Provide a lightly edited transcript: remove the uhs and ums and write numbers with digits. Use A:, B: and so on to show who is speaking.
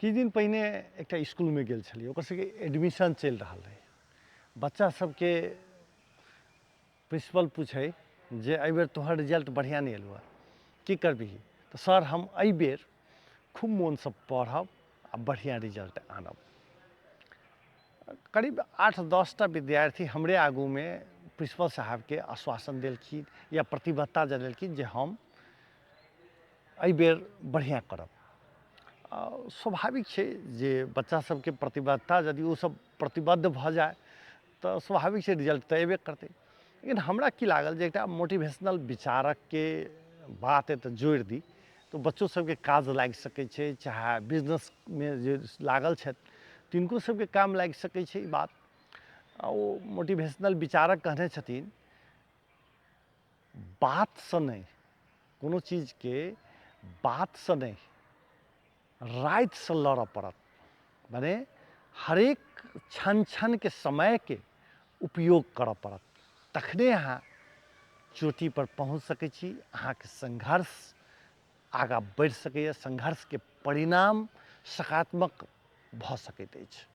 A: किछु दिन पहिने एकटा स्कूलमे गेल छलियै, ओकर सबके एडमिशन चलि रहल रहै। बच्चा सबके प्रिंसिपल पूछे जे एहि बेर तोहर रिजल्ट बढ़िया नहीं एलौ, की करबिही? तो सर हम एहि बेर खूब मोनसँ पढ़ब आ बढ़िया रिजल्ट आनब। करीब 8-10टा विद्यार्थी हमरे आगू में प्रिंसिपल साहब के आश्वासन देलखिन या प्रतिबद्धता जतेलखिन जे हम एहि बेर बढ़िया करब। स्वाभाविक छै जे बच्चा सबके प्रतिबद्धता यदि ओ सब प्रतिबद्ध भऽ जाए तऽ स्वाभाविक छै रिजल्ट तऽ अयबे करतै। लेकिन हमरा की लागल जे एकटा मोटिवेशनल विचारक के बात एतऽ जोड़ि दी तो बच्चो सबके काज लागि सकै छै, चाहे बिजनेस में जे लागल छथि तिनको सबके काम लागि सकै छै ई बात। ओ मोटिवेशनल विचारक कहने छथिन बातसँ नहि, कोनो चीजके बातसँ नहि रातिसँ लड़ऽ पड़त। माने हरेक क्षण के समय के उपयोग करऽ पड़त, तखने अहाँ चोटी पर पहुँच सकै छी। अहाँके संघर्ष आगाँ बढ़ि सकैए, संघर्षके परिणाम सकारात्मक भऽ सकैत अछि।